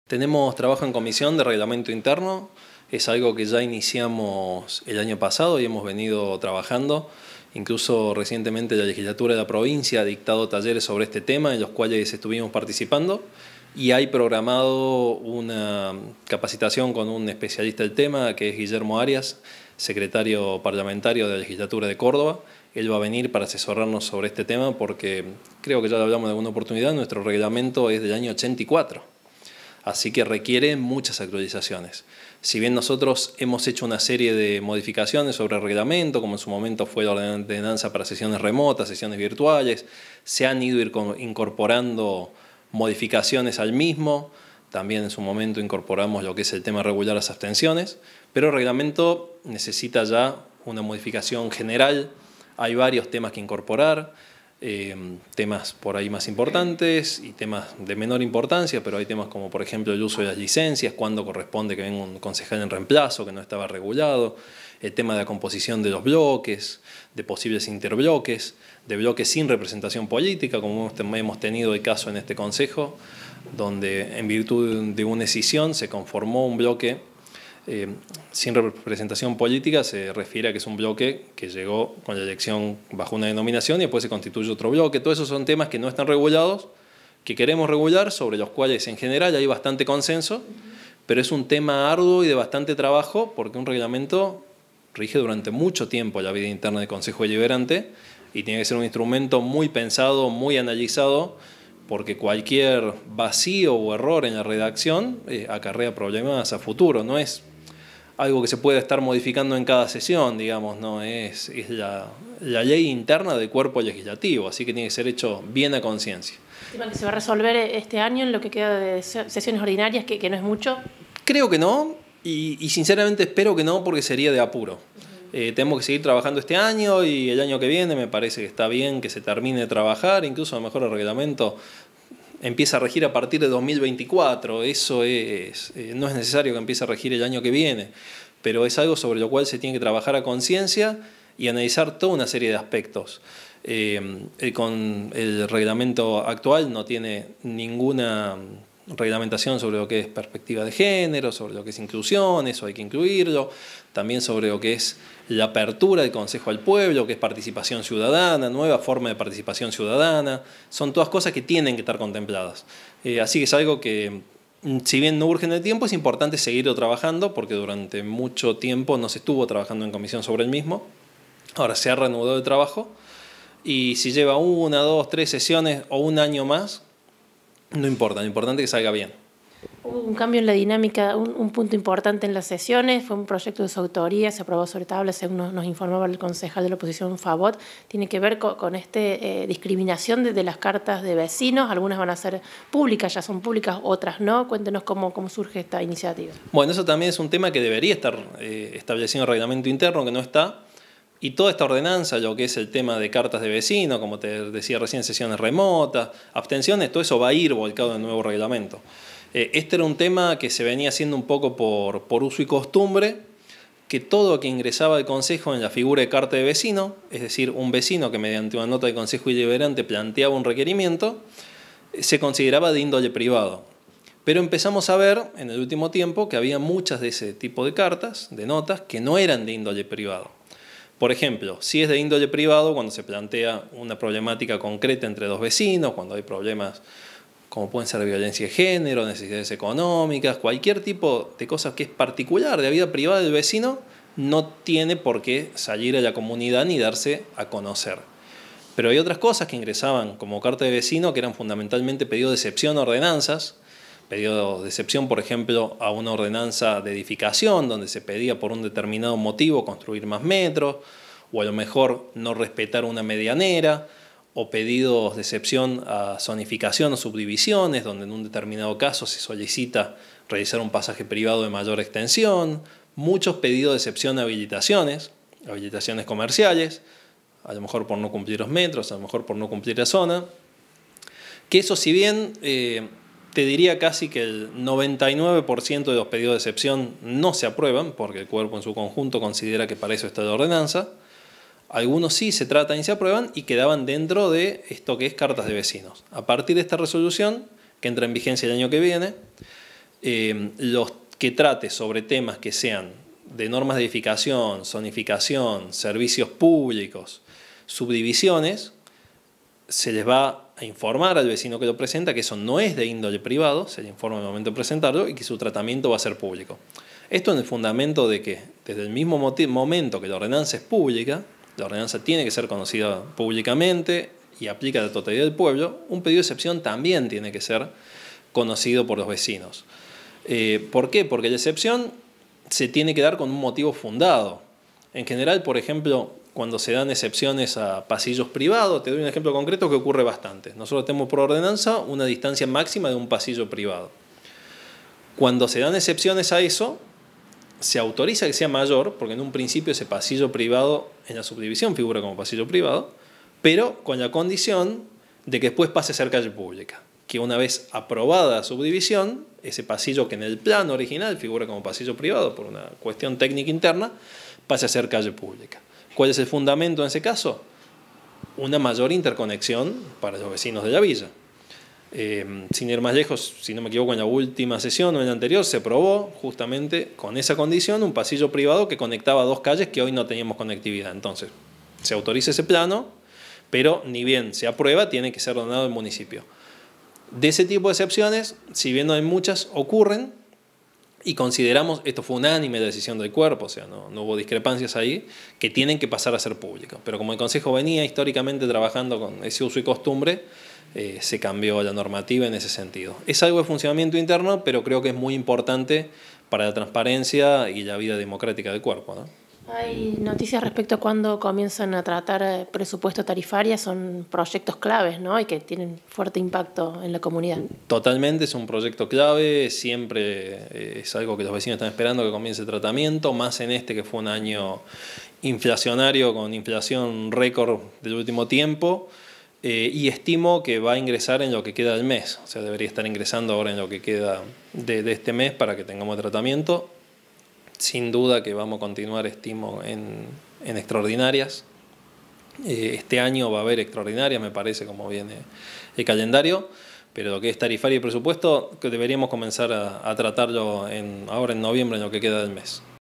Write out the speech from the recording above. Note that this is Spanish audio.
Tenemos trabajo en comisión de reglamento interno, es algo que ya iniciamos el año pasado y hemos venido trabajando. Incluso recientemente la legislatura de la provincia ha dictado talleres sobre este tema en los cuales estuvimos participando y hay programado una capacitación con un especialista del tema que es Guillermo Arias, secretario parlamentario de la legislatura de Córdoba. Él va a venir para asesorarnos sobre este tema porque creo que ya lo hablamos en alguna oportunidad, nuestro reglamento es del año 84. Así que requiere muchas actualizaciones. Si bien nosotros hemos hecho una serie de modificaciones sobre el reglamento, como en su momento fue la ordenanza para sesiones remotas, sesiones virtuales, se han ido incorporando modificaciones al mismo, también en su momento incorporamos lo que es el tema regular las abstenciones, pero el reglamento necesita ya una modificación general, hay varios temas que incorporar, temas por ahí más importantes y temas de menor importancia, pero hay temas como por ejemplo el uso de las licencias, cuándo corresponde que venga un concejal en reemplazo que no estaba regulado, el tema de la composición de los bloques, de posibles interbloques, de bloques sin representación política, como hemos tenido el caso en este consejo, donde en virtud de una decisión se conformó un bloque sin representación política. Se refiere a que es un bloque que llegó con la elección bajo una denominación y después se constituye otro bloque. Todos esos son temas que no están regulados, que queremos regular, sobre los cuales en general hay bastante consenso, pero es un tema arduo y de bastante trabajo porque un reglamento rige durante mucho tiempo la vida interna del Consejo Deliberante y tiene que ser un instrumento muy pensado, muy analizado, porque cualquier vacío o error en la redacción acarrea problemas a futuro. No es algo que se puede estar modificando en cada sesión, digamos, no es la ley interna del cuerpo legislativo, así que tiene que ser hecho bien a conciencia. ¿Se va a resolver este año en lo que queda de sesiones ordinarias, que no es mucho? Creo que no, y sinceramente espero que no, porque sería de apuro. Tenemos que seguir trabajando este año y el año que viene me parece que está bien que se termine de trabajar, incluso a lo mejor el reglamento empieza a regir a partir de 2024, eso no es necesario que empiece a regir el año que viene, pero es algo sobre lo cual se tiene que trabajar a conciencia y analizar toda una serie de aspectos. Con el reglamento actual no tiene ninguna reglamentación sobre lo que es perspectiva de género, sobre lo que es inclusión, eso hay que incluirlo, también sobre lo que es la apertura del Consejo al Pueblo, que es participación ciudadana, nueva forma de participación ciudadana, son todas cosas que tienen que estar contempladas. Así que es algo que, si bien no urge en el tiempo, es importante seguirlo trabajando, porque durante mucho tiempo no se estuvo trabajando en comisión sobre el mismo, ahora se ha reanudado el trabajo, y si lleva 1, 2, 3 sesiones o un año más, no importa, lo importante es que salga bien. Hubo un cambio en la dinámica, un punto importante en las sesiones, fue un proyecto de su autoría, se aprobó sobre tabla, según nos informaba el concejal de la oposición Fabot, tiene que ver con discriminación de las cartas de vecinos, algunas van a ser públicas, ya son públicas, otras no. Cuéntenos cómo surge esta iniciativa. Bueno, eso también es un tema que debería estar establecido en el reglamento interno, que no está. Y toda esta ordenanza, lo que es el tema de cartas de vecino, como te decía recién, sesiones remotas, abstenciones, todo eso va a ir volcado en el nuevo reglamento. Este era un tema que se venía haciendo un poco por uso y costumbre, que todo lo que ingresaba al Consejo en la figura de carta de vecino, es decir, un vecino que mediante una nota de Consejo Deliberante planteaba un requerimiento, se consideraba de índole privado. Pero empezamos a ver en el último tiempo que había muchas de ese tipo de cartas, de notas, que no eran de índole privado. Por ejemplo, si es de índole privado, cuando se plantea una problemática concreta entre dos vecinos, cuando hay problemas como pueden ser violencia de género, necesidades económicas, cualquier tipo de cosas que es particular de la vida privada del vecino, no tiene por qué salir a la comunidad ni darse a conocer. Pero hay otras cosas que ingresaban como carta de vecino que eran fundamentalmente pedidos de excepción a ordenanzas, pedido de excepción, por ejemplo, a una ordenanza de edificación donde se pedía por un determinado motivo construir más metros, o a lo mejor no respetar una medianera, o pedidos de excepción a zonificación o subdivisiones, donde en un determinado caso se solicita realizar un pasaje privado de mayor extensión, muchos pedidos de excepción a habilitaciones comerciales, a lo mejor por no cumplir los metros, a lo mejor por no cumplir la zona, que eso si bien te diría casi que el 99% de los pedidos de excepción no se aprueban, porque el cuerpo en su conjunto considera que para eso está la ordenanza. Algunos sí se tratan y se aprueban y quedaban dentro de esto que es cartas de vecinos. A partir de esta resolución, que entra en vigencia el año que viene, los que trate sobre temas que sean de normas de edificación, zonificación, servicios públicos, subdivisiones, se les va a informar al vecino que lo presenta que eso no es de índole privado, se le informa en el momento de presentarlo y que su tratamiento va a ser público. Esto en el fundamento de que desde el mismo momento que la ordenanza es pública, la ordenanza tiene que ser conocida públicamente y aplica a la totalidad del pueblo, un pedido de excepción también tiene que ser conocido por los vecinos. ¿Por qué? Porque la excepción se tiene que dar con un motivo fundado. En general, por ejemplo, cuando se dan excepciones a pasillos privados, te doy un ejemplo concreto que ocurre bastante. Nosotros tenemos por ordenanza una distancia máxima de un pasillo privado. Cuando se dan excepciones a eso, se autoriza que sea mayor, porque en un principio ese pasillo privado en la subdivisión figura como pasillo privado, pero con la condición de que después pase a ser calle pública. Que una vez aprobada la subdivisión, ese pasillo que en el plano original figura como pasillo privado por una cuestión técnica interna, pase a ser calle pública. ¿Cuál es el fundamento en ese caso? Una mayor interconexión para los vecinos de la villa. Sin ir más lejos, si no me equivoco, en la última sesión o en la anterior se aprobó justamente con esa condición un pasillo privado que conectaba dos calles que hoy no teníamos conectividad. Entonces, se autoriza ese plano, pero ni bien se aprueba, tiene que ser ordenado el municipio. De ese tipo de excepciones, si bien no hay muchas, ocurren y consideramos, esto fue unánime la decisión del cuerpo, o sea, no hubo discrepancias ahí, que tienen que pasar a ser públicos. Pero como el Consejo venía históricamente trabajando con ese uso y costumbre, se cambió la normativa en ese sentido. Es algo de funcionamiento interno, pero creo que es muy importante para la transparencia y la vida democrática del cuerpo, ¿no? Hay noticias respecto a cuándo comienzan a tratar presupuesto tarifaria, son proyectos claves, ¿no? Y que tienen fuerte impacto en la comunidad. Totalmente, es un proyecto clave, siempre es algo que los vecinos están esperando que comience el tratamiento, más en este que fue un año inflacionario con inflación récord del último tiempo, y estimo que va a ingresar en lo que queda del mes, o sea, debería estar ingresando ahora en lo que queda de este mes para que tengamos el tratamiento. Sin duda que vamos a continuar, estimo, en extraordinarias. Este año va a haber extraordinarias, me parece, como viene el calendario, pero lo que es tarifario y presupuesto, que deberíamos comenzar a tratarlo ahora en noviembre, en lo que queda del mes.